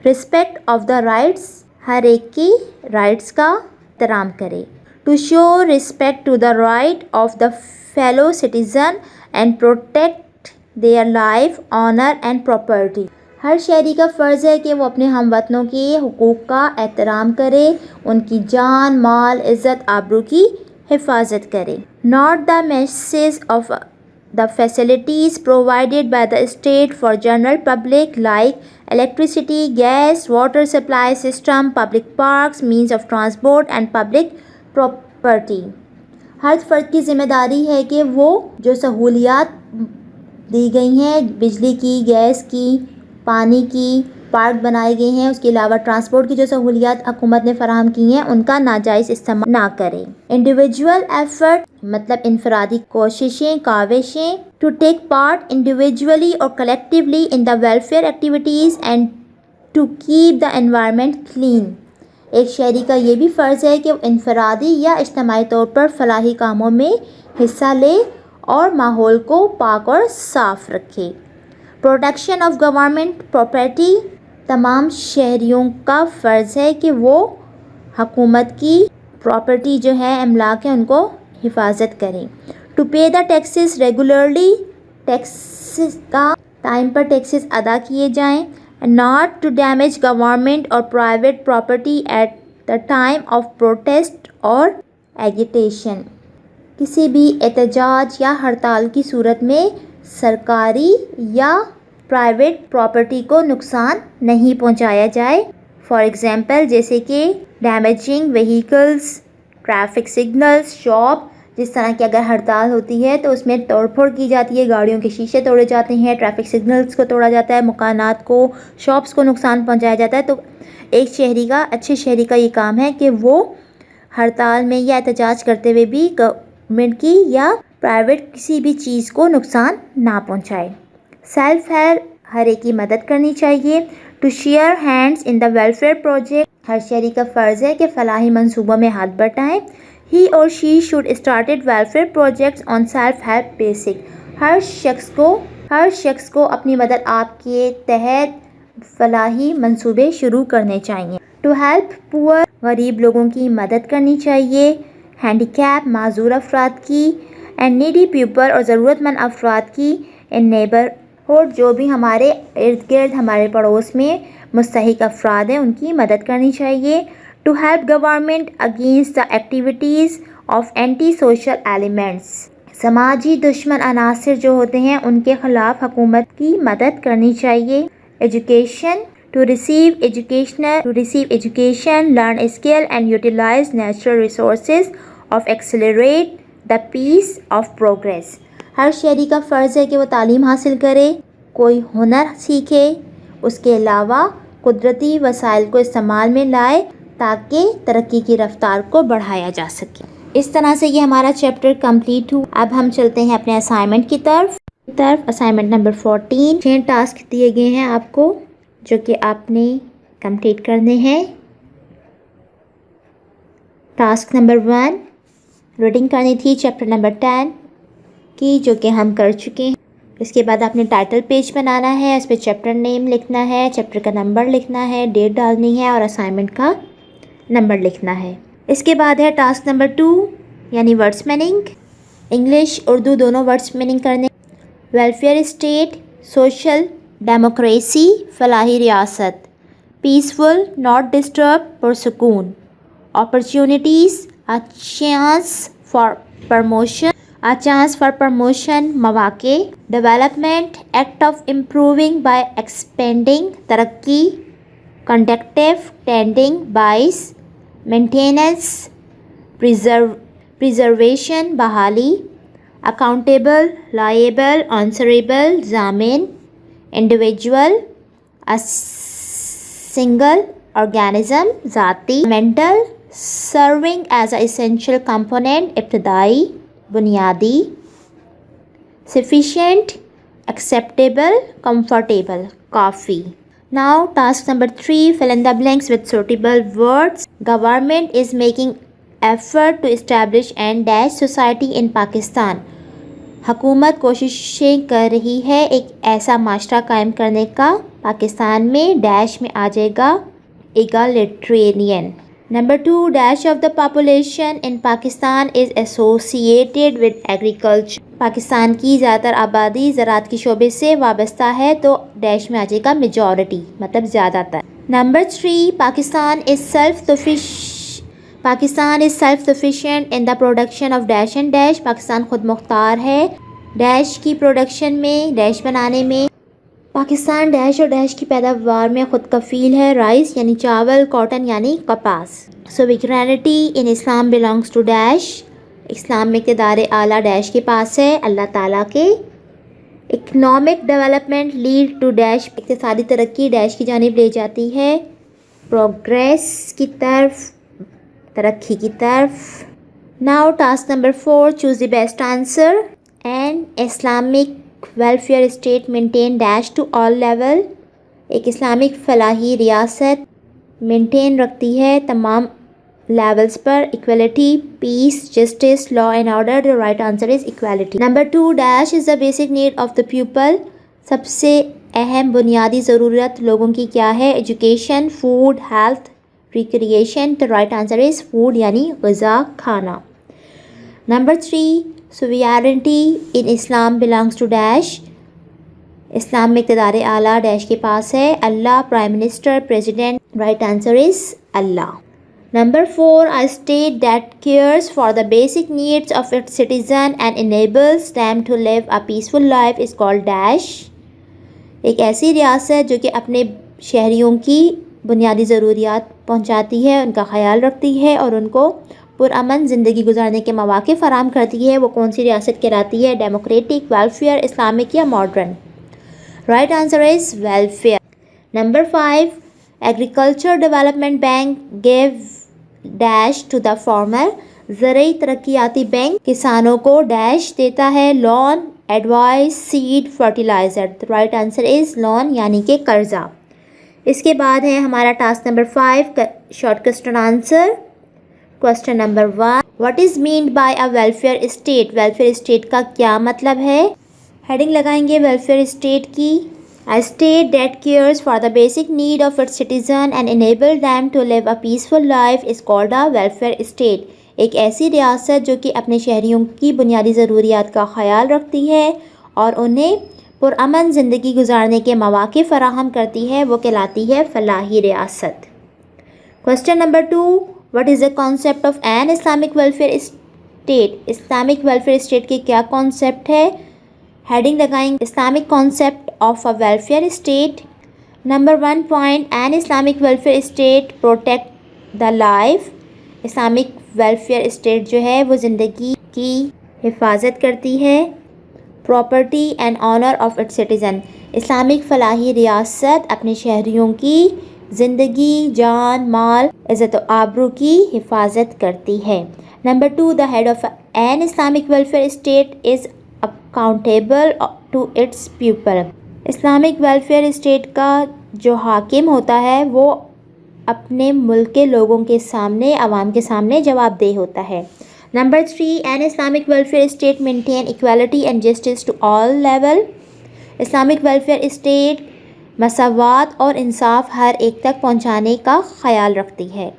رسپیکٹ آف دا رائٹس، ہر ایک کی رائٹس کا احترام کرے۔ To show respect to the right of the fellow citizen and protect their life, honour and property, ہر شہری کا فرض ہے کہ وہ اپنے ہم وطنوں کے حقوق کا احترام کرے، ان کی جان، مال، عزت، آبرو کی حفاظت کرے۔ Not the the facilities provided by the state for general public like electricity, gas, water supply system, public parks, means of transport and public property. ہر فرد کی ذمہ داری ہے کہ وہ جو سہولیات دی گئی ہیں بجلی کی، گیس کی، پانی کی، پارک بنائے گئے ہیں، اس کے علاوہ ٹرانسپورٹ کی جو سہولیات حکومت نے فراہم کی ہیں ان کا ناجائز استعمال نہ کرے. انڈیویجول ایفرٹ مطلب انفرادی کاوشیں ٹو ٹیک پارٹ انڈیویجولی اور collectively in the welfare activities and to keep the environment clean. ایک شہری کا یہ بھی فرض ہے کہ وہ انفرادی یا اجتماعی طور پر فلاحی کاموں میں حصہ لے اور ماحول کو پاک اور صاف رکھے. پروٹیکشن آف گورنمنٹ پراپرٹی، تمام شہریوں کا فرض ہے کہ وہ حکومت کی پراپرٹی جو ہے، املاک ہیں، ان کو حفاظت کریں. To pay the taxes regularly, taxes کا ٹائم پر ٹیکسز ادا کیے جائیں. ناٹ ٹو ڈیمیج گورنمنٹ اور private property at the time of protest اور ایگیٹیشن. کسی بھی احتجاج یا ہڑتال کی صورت میں سرکاری یا پرائیویٹ پراپرٹی کو نقصان نہیں پہنچایا جائے. فار ایگزامپل جیسے کہ damaging vehicles, traffic signals, shop. جس طرح کی اگر ہڑتال ہوتی ہے تو اس میں توڑ پھوڑ کی جاتی ہے، گاڑیوں کے شیشے توڑے جاتے ہیں، ٹریفک سگنلز کو توڑا جاتا ہے، مکانات کو، شاپس کو نقصان پہنچایا جاتا ہے. تو ایک شہری کا، اچھے شہری کا یہ کام ہے کہ وہ ہڑتال میں یا احتجاج کرتے ہوئے بھی گورنمنٹ کی یا پرائیویٹ کسی بھی چیز کو نقصان نہ پہنچائے. سیلف ہیلپ، ہر ایک کی مدد کرنی چاہیے. To share hands in the welfare project, ہر شہری کا فرض ہے کہ فلاحی منصوبوں میں ہاتھ بٹائیں. He or she should started welfare projects on self help basic. ہر شخص کو اپنی مدد آپ کے تحت فلاحی منصوبے شروع کرنے چاہیے. ٹو ہیلپ پور، غریب لوگوں کی مدد کرنی چاہیے. ہینڈی کیپ، معذور افراد کی. اینڈ نیڈی پیپل، اور ضرورت مند افراد کی. ان نیبرہڈ، جو بھی ہمارے ارد گرد ہمارے پڑوس میں مستحق افراد ہیں ان کی مدد کرنی چاہیے. To help government against the activities of anti social elements, سماجی دشمن عناصر جو ہوتے ہیں ان کے خلاف حکومت کی مدد کرنی چاہیے. Education, to receive education, learn skill and utilize natural resources of accelerate the pace of progress. ہر شہری کا فرض ہے کہ وہ تعلیم حاصل کرے، کوئی ہنر سیکھے، اس کے علاوہ قدرتی وسائل کو استعمال میں لائے تاکہ ترقی کی رفتار کو بڑھایا جا سکے. اس طرح سے یہ ہمارا چیپٹر کمپلیٹ ہوا. اب ہم چلتے ہیں اپنے اسائنمنٹ کی طرف. Assignment number 14. 6 ٹاسک دیے گئے ہیں آپ کو جو کہ آپ نے کمپلیٹ کرنے ہیں. ٹاسک نمبر 1 ریڈنگ کرنی تھی چیپٹر نمبر 10 کی، جو کہ ہم کر چکے ہیں. اس کے بعد آپ نے ٹائٹل پیج بنانا ہے، اس پہ چیپٹر نیم لکھنا ہے، چیپٹر کا نمبر لکھنا ہے، ڈیٹ ڈالنی ہے اور اسائنمنٹ کا نمبر لکھنا ہے. اس کے بعد ہے ٹاسک نمبر 2 یعنی ورڈس میننگ. انگلش اردو دونوں ورڈس میننگ کرنے. ویلفیئر اسٹیٹ، سوشل ڈیموکریسی، فلاحی ریاست. پیسفل، ناٹ ڈسٹرب، پرسکون. اپرچونیٹیز، چانس فار پروموشن، مواقع. Development, act of improving by expanding, ترقی. کنڈکٹیو، ٹینڈنگ، باعث. مینٹیننس، پریزرویشن، بحالی. اکاؤنٹیبل، لائیبل، آنسریبل، ضامن. انڈیویجول، سنگل آرگینزم، ذاتی. Mental, serving as a essential component, ابتدائی، بنیادی. Sufficient, acceptable, comfortable, coffee. Now task number 3, fill in the blanks with suitable words. Government is making effort to establish and dash society in Pakistan. حکومت کوششیں کر رہی ہے ایک ایسا معاشرہ قائم کرنے کا پاکستان میں. ڈیش میں آ جائے گا egalitarian. Number 2, dash of the population in Pakistan is associated with agriculture. Pakistan کی زیادہ تر آبادی زراعت کے شعبے سے وابستہ ہے تو ڈیش میں آ جائے گا میجورٹی مطلب زیادہ تر. Number 3, Pakistan is self-sufficient in the production of dash and dash. Pakistan خود مختار ہے ڈیش کی پروڈکشن میں، ڈیش بنانے میں پاکستان ڈیش اور ڈیش کی پیداوار میں خود کفیل ہے، رائس یعنی چاول، کاٹن یعنی کپاس. سوورینٹی ان اسلام بلانگس ٹو ڈیش. اسلام میں اقتدار اعلیٰ ڈیش کے پاس ہے، اللہ تعالیٰ کے. Economic development lead two dash. اقتصادی ترقی ڈیش کی جانب لے جاتی ہے، پروگریس کی طرف، ترقی کی طرف. Now task number 4، choose the best answer. An Islamic welfare state maintain dash to all level. ایک اسلامک فلاحی ریاست مینٹین رکھتی ہے تمام لیولز پر equality, peace, justice, law and order. The right answer is equality. Number 2، dash is the basic need of the people. سب سے اہم بنیادی ضرورت لوگوں کی کیا ہے؟ Education, food, health, recreation. The right answer is food یعنی غذا، کھانا. Number 3، sovereignty in Islam belongs to dash. اسلام میں اقتدار اعلیٰ ڈیش کے پاس ہے، اللہ، prime minister, president. Right answer is اللہ. Number 4، a state that cares for the basic needs of its citizen and enables them to live a peaceful life is called dash. ایک ایسی ریاست جو کہ اپنے شہریوں کی بنیادی ضروریات پہنچاتی ہے، ان کا خیال رکھتی ہے اور ان کو پرامن زندگی گزارنے کے مواقع فراہم کرتی ہے، وہ کون سی ریاست کہلاتی ہے؟ ڈیموکریٹک، ویلفیئر، اسلامک یا modern. Right answer is welfare. Number 5، agriculture development bank give dash to the farmer. زرعی ترقیاتی بینک کسانوں کو ڈیش دیتا ہے، loan, advice, seed, fertiliser. Right answer is loan یعنی کہ قرضہ. اس کے بعد ہے ہمارا task number 5، short question answer. Question number 1، what is meant by a welfare state. Welfare state کا کیا مطلب ہے؟ ہیڈنگ لگائیں گے ویلفیئر اسٹیٹ کی. A state that cares for the basic need of its citizen and enable them to live a peaceful life is called a welfare state. ایک ایسی ریاست جو کہ اپنے شہریوں کی بنیادی ضروریات کا خیال رکھتی ہے اور انہیں پرامن زندگی گزارنے کے مواقع فراہم کرتی ہے، وہ کہلاتی ہے فلاحی ریاست. Question number 2، what is the concept of an Islamic welfare state. Islamic welfare state کے کیا کانسیپٹ ہے؟ ہیڈنگ لگائیں Islamic concept of a welfare state. Number 1 point, N Islamic welfare state protect the life. Islamic welfare state جو ہے وہ زندگی کی حفاظت کرتی ہے، property and honour of its citizen. Islamic فلاحی ریاست اپنے شہریوں کی زندگی، جان، مال، عزت و آبرو کی حفاظت کرتی ہے. Number 2، the head of an Islamic welfare state is accountable to its people. Islamic welfare state کا جو حاکم ہوتا ہے وہ اپنے ملک کے لوگوں کے سامنے، عوام کے سامنے جواب دہ ہوتا ہے. Number 3، an Islamic welfare state maintain equality and justice to all level. Islamic welfare state مساوات اور انصاف ہر ایک تک پہنچانے کا خیال رکھتی ہے.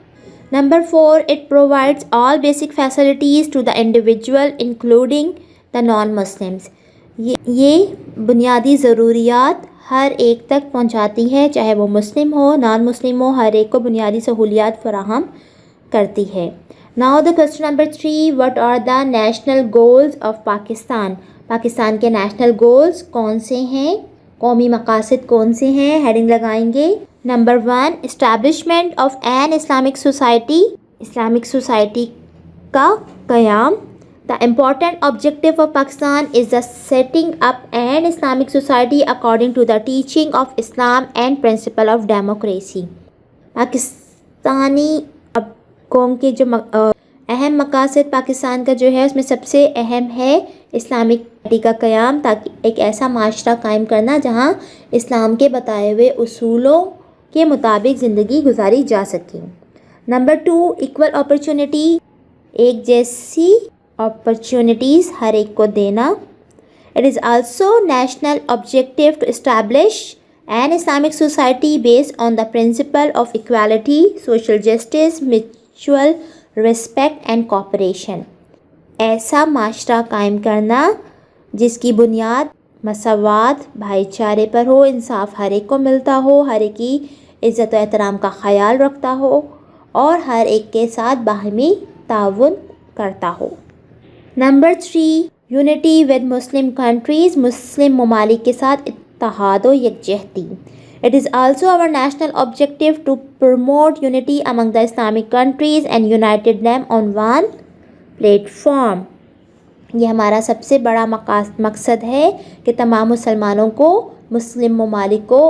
Number 4، it provides all basic facilities to the individual including the non Muslims. یہ بنیادی ضروریات ہر ایک تک پہنچاتی ہے، چاہے وہ مسلم ہو، نان مسلم ہو، ہر ایک کو بنیادی سہولیات فراہم کرتی ہے. Now the question number 3، what are the national goals of Pakistan. Pakistan کے نیشنل گولز کون سے ہیں؟ قومی مقاصد کون سے ہیں؟ ہیڈنگ لگائیں گے. Number 1، establishment of an Islamic society. Islamic society کا قیام. The important objective of Pakistan is the setting up an Islamic society according to the teaching of Islam and principle of democracy. Pakistani قوم کے جو اہم مقاصد پاکستان کا جو ہے اس میں سب سے اہم ہے اسلامک سوسائٹی کا قیام، تاکہ ایک ایسا معاشرہ قائم کرنا جہاں اسلام کے بتائے ہوئے اصولوں کے مطابق زندگی گزاری جا سکے. Number 2، equal opportunity. ایک جیسی opportunities ہر ایک کو دینا. It is also national objective to establish an Islamic society based on the principle of equality, social justice, mutual respect and cooperation. ایسا معاشرہ قائم کرنا جس کی بنیاد مساوات، بھائی چارے پر ہو، انصاف ہر ایک کو ملتا ہو، ہر ایک کی عزت و احترام کا خیال رکھتا ہو اور ہر ایک کے ساتھ باہمی تعاون کرتا ہو. Number 3، unity with Muslim countries, مسلم ممالک کے ساتھ اتحاد و یکجہتی. It is also our national objective to promote unity among the Islamic countries and unite them on one platform. یہ ہمارا سب سے بڑا مقصد ہے کہ تمام مسلمانوں کو، مسلم ممالک کو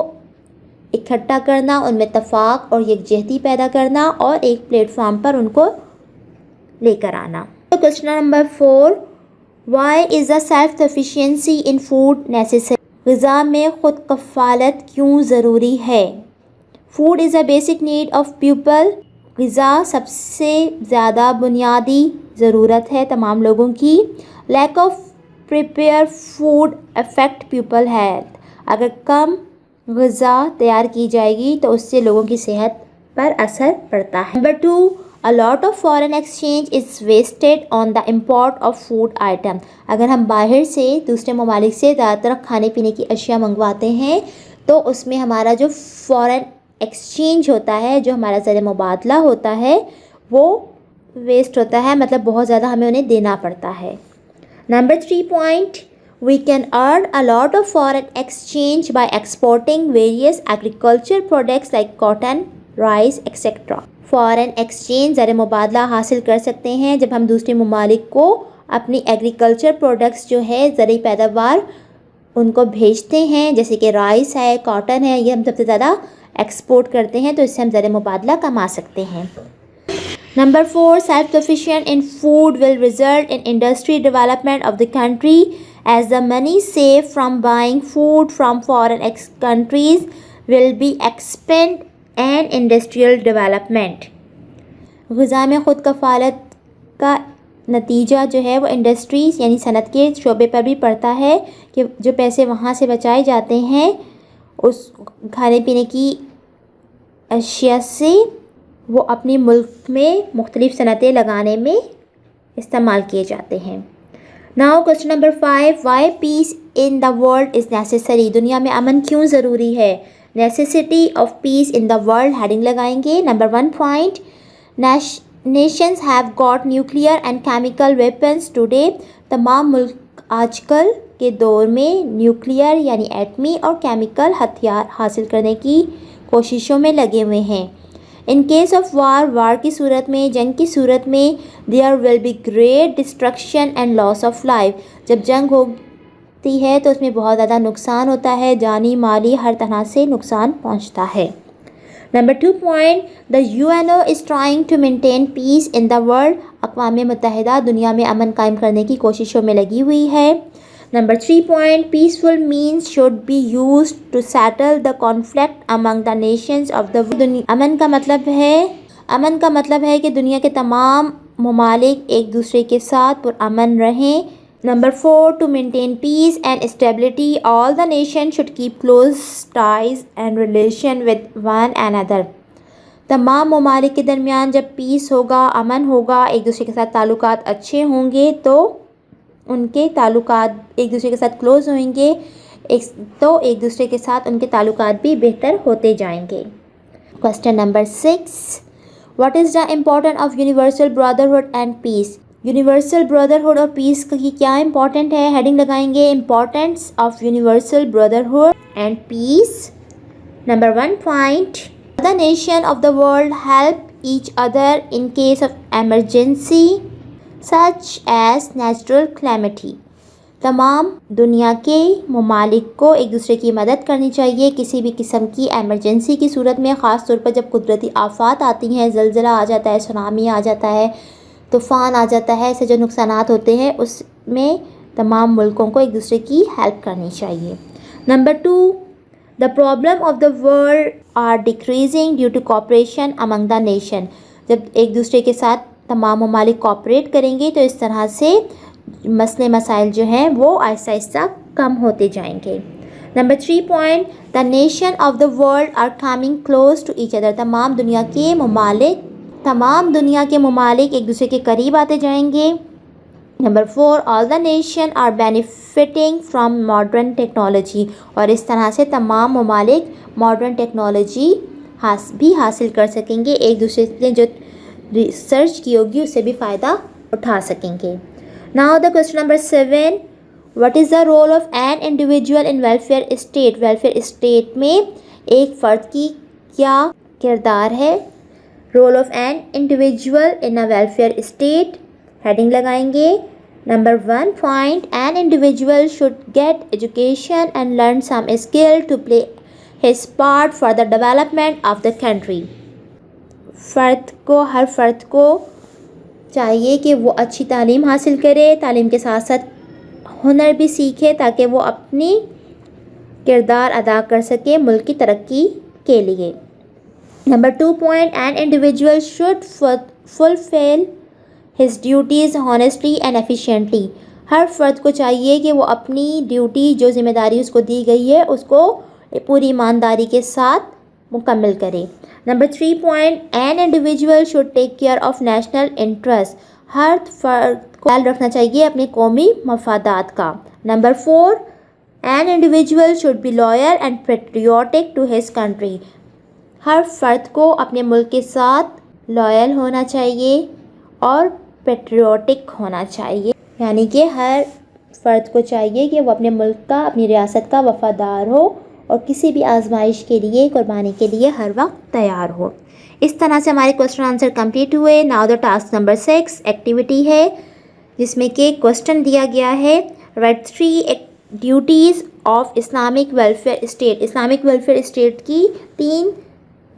اکٹھا کرنا، ان میں اتفاق اور یکجہتی پیدا کرنا اور ایک پلیٹ فارم پر ان کو لے کر آنا. Question number 4. Why is the self-sufficiency in food necessary? غذا میں خود کفالت کیوں ضروری ہے؟ Food is a basic need of people. غذا سب سے زیادہ بنیادی ضرورت ہے تمام لوگوں کی. Lack of proper food affect people health. اگر کم غذا تیار کی جائے گی تو اس سے لوگوں کی صحت پر اثر پڑتا ہے. Number 2. A lot of foreign exchange is wasted on the import of food item. اگر ہم باہر سے دوسرے ممالک سے زیادہ تر کھانے پینے کی اشیاء منگواتے ہیں تو اس میں ہمارا جو فورن ایکسچینج ہوتا ہے، جو ہمارا زر مبادلہ ہوتا ہے، وہ ویسٹ ہوتا ہے، مطلب بہت زیادہ ہمیں انہیں دینا پڑتا ہے. Number 3 point. We can earn a lot of foreign exchange by exporting various agriculture products like cotton, rice, etc. Foreign exchange زر مبادلہ حاصل کر سکتے ہیں جب ہم دوسرے ممالک کو اپنی ایگریکلچر پروڈکٹس جو ہے زرعی پیداوار ان کو بھیجتے ہیں، جیسے کہ رائس ہے، کاٹن ہے، یہ ہم سب سے زیادہ ایکسپورٹ کرتے ہیں تو اس سے ہم زر مبادلہ کما سکتے ہیں. Number 4. Self-sufficient in food will result in industry development of the country as the money saved from buying food from foreign countries will be expended and industrial development. غذا میں خود کفالت کا نتیجہ جو ہے وہ انڈسٹریز یعنی صنعت کے شعبے پر بھی پڑتا ہے کہ جو پیسے وہاں سے بچائے جاتے ہیں اس کھانے پینے کی اشیاء سے وہ اپنی ملک میں مختلف صنعتیں لگانے میں استعمال کیے جاتے ہیں. Now question number 5. Why peace in the world is necessary? دنیا میں امن کیوں ضروری ہے؟ Necessity of peace in the world heading لگائیں گے. Number 1 point. Nations have got nuclear and chemical weapons today. تمام ملک آج کل کے دور میں نیوکلیئر یعنی ایٹمی اور کیمیکل ہتھیار حاصل کرنے کی کوششوں میں لگے ہوئے ہیں. In case of war, وار کی صورت میں، جنگ کی صورت میں there will be great destruction and loss of life. جب جنگ ہوتی ہے تو اس میں بہت زیادہ نقصان ہوتا ہے، جانی مالی ہر طرح سے نقصان پہنچتا ہے. Number 2 point. The UNO is trying to maintain peace in the world. اقوام متحدہ دنیا میں امن قائم کرنے کی کوششوں میں لگی ہوئی ہے. Number 3 point. Peaceful means should be used to settle the conflict among the nations of the world. امن کا مطلب ہے کہ دنیا کے تمام ممالک ایک دوسرے کے ساتھ پرامن رہیں. Number 4. To maintain peace and stability, all the nations should keep close ties and relation with one another. تمام ممالک کے درمیان جب پیس ہوگا، امن ہوگا، ایک دوسرے کے ساتھ تعلقات اچھے ہوں گے تو ان کے تعلقات ایک دوسرے کے ساتھ کلوز ہوئیں گے تو ایک دوسرے کے ساتھ ان کے تعلقات بھی بہتر ہوتے جائیں گے. Question number 6. What is the importance of universal brotherhood and peace? Universal brotherhood اور پیس کی کیا امپورٹنٹ ہے؟ ہیڈنگ لگائیں گے importance of universal brotherhood and piece. Number 1 point. The nation of the world help each other in case of emergency such as natural calamity. تمام دنیا کے ممالک کو ایک دوسرے کی مدد کرنی چاہیے کسی بھی قسم کی ایمرجنسی کی صورت میں، خاص طور پر جب قدرتی آفات آتی ہیں، زلزلہ آ جاتا ہے، سونامی آ جاتا ہے، طوفان آ جاتا ہے، ایسے جو نقصانات ہوتے ہیں اس میں تمام ملکوں کو ایک دوسرے کی ہیلپ کرنی چاہیے. Number 2. The problem of the world are decreasing due to cooperation among the nation. جب ایک دوسرے کے ساتھ تمام ممالک کوآپریٹ کریں گے تو اس طرح سے مسئلے مسائل جو ہیں وہ آہستہ آہستہ کم ہوتے جائیں گے. Number 3 point. The nation of the world are coming close to each other. تمام دنیا کے ممالک ایک دوسرے کے قریب آتے جائیں گے. Number 4. All the nations are benefiting from modern technology. اور اس طرح سے تمام ممالک ماڈرن ٹیکنالوجی بھی حاصل کر سکیں گے، ایک دوسرے نے جو ریسرچ کی ہوگی اس سے بھی فائدہ اٹھا سکیں گے. Now the question number 7. What is the role of an individual in welfare state? Welfare state میں ایک فرد کی کیا کردار ہے؟ Role of an individual in a welfare state. Heading لگائیں گے. Number 1 point. An individual should get education and learn some skill to play his part for the development of the country. ہر فرد کو چاہیے کہ وہ اچھی تعلیم حاصل کرے، تعلیم کے ساتھ ساتھ ہنر بھی سیکھے تاکہ وہ اپنی کردار ادا کر سکے ملک کی ترقی کے لیے. Number 2 point. An individual should fulfill his duties honestly and efficiently. ہر فرد کو چاہیے کہ وہ اپنی ڈیوٹی جو ذمہ داری اس کو دی گئی ہے اس کو پوری ایمانداری کے ساتھ مکمل کرے. Number 3 point. An individual should take care of national interest. ہر فرد کو خیال رکھنا چاہیے اپنے قومی مفادات کا. Number 4. An individual should be loyal and patriotic to his country. ہر فرد کو اپنے ملک کے ساتھ لائل ہونا چاہیے اور پیٹریوٹک ہونا چاہیے، یعنی کہ ہر فرد کو چاہیے کہ وہ اپنے ملک کا، اپنی ریاست کا وفادار ہو اور کسی بھی آزمائش کے لیے، قربانی کے لیے ہر وقت تیار ہو. اس طرح سے ہمارے کوسچن آنسر کمپلیٹ ہوئے. Now the task number 6 activity ہے جس میں کہ کوسچن دیا گیا ہے right 3 duties of Islamic welfare state. Islamic welfare state کی 3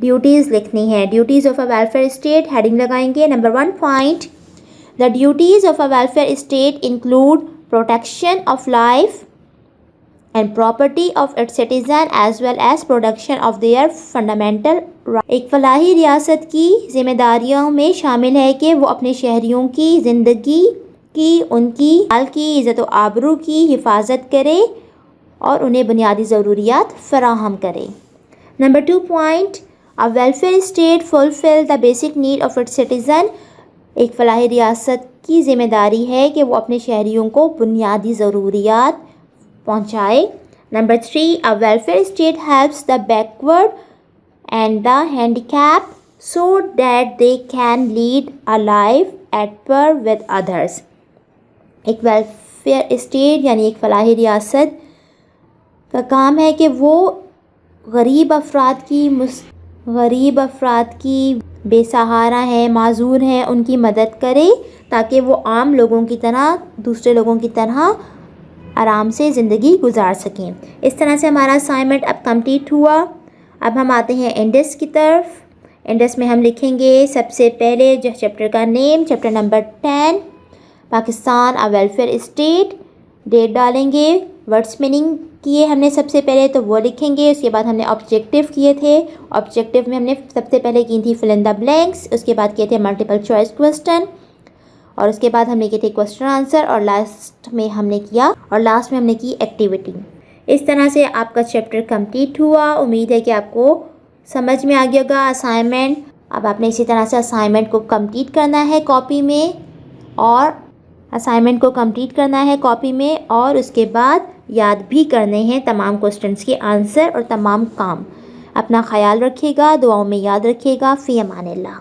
ڈیوٹیز لکھنی ہے. Duties of a welfare state. Heading لگائیں گے. Number 1 point. The duties of a welfare state include protection of life and property of its citizen as well as protection of their fundamental rights. ایک فلاحی ریاست کی ذمہ داریوں میں شامل ہے کہ وہ اپنے شہریوں کی زندگی کی، ان کی مال کی، عزت و آبرو کی حفاظت کرے اور انہیں بنیادی ضروریات فراہم کرے. Number 2 point. A welfare state fulfill the basic need of its citizen. ایک فلاحی ریاست کی ذمہ داری ہے کہ وہ اپنے شہریوں کو بنیادی ضروریات پہنچائے. Number 3. A welfare state helps the backward and the handicapped so that they can lead a life at par with others. ایک ویلفیئر اسٹیٹ یعنی ایک فلاحی ریاست کا کام ہے کہ وہ غریب افراد کی بے سہارا ہیں، معذور ہیں، ان کی مدد کرے تاکہ وہ عام لوگوں کی طرح، دوسرے لوگوں کی طرح آرام سے زندگی گزار سکیں. اس طرح سے ہمارا اسائنمنٹ اب کمپلیٹ ہوا. اب ہم آتے ہیں انڈس کی طرف. انڈس میں ہم لکھیں گے سب سے پہلے جو چیپٹر کا نیم، چیپٹر نمبر 10 پاکستان اے ویلفیئر اسٹیٹ. ڈیٹ ڈالیں گے. ورڈس میننگ کیے ہم نے سب سے پہلے تو وہ لکھیں گے. اس کے بعد ہم نے آبجیکٹیو کیے تھے. آبجیکٹیو میں ہم نے سب سے پہلے کی تھی فل ان دا بلینکس، اس کے بعد کیے تھے ملٹیپل چوائس کوسچن، اور اس کے بعد ہم نے کیے تھے کوسچن آنسر، اور لاسٹ میں ہم نے کی ایکٹیویٹی. اس طرح سے آپ کا چیپٹر کمپلیٹ ہوا. امید ہے کہ آپ کو سمجھ میں آ گیا ہوگا اسائنمنٹ. اب آپ نے اسی طرح سے اسائنمنٹ کو کمپلیٹ کرنا ہے کاپی میں، اور اس کے بعد یاد بھی کرنے ہیں تمام کوسچنس کے آنسر اور تمام کام. اپنا خیال رکھیے گا، دعاؤں میں یاد رکھیے گا. فی امان اللہ.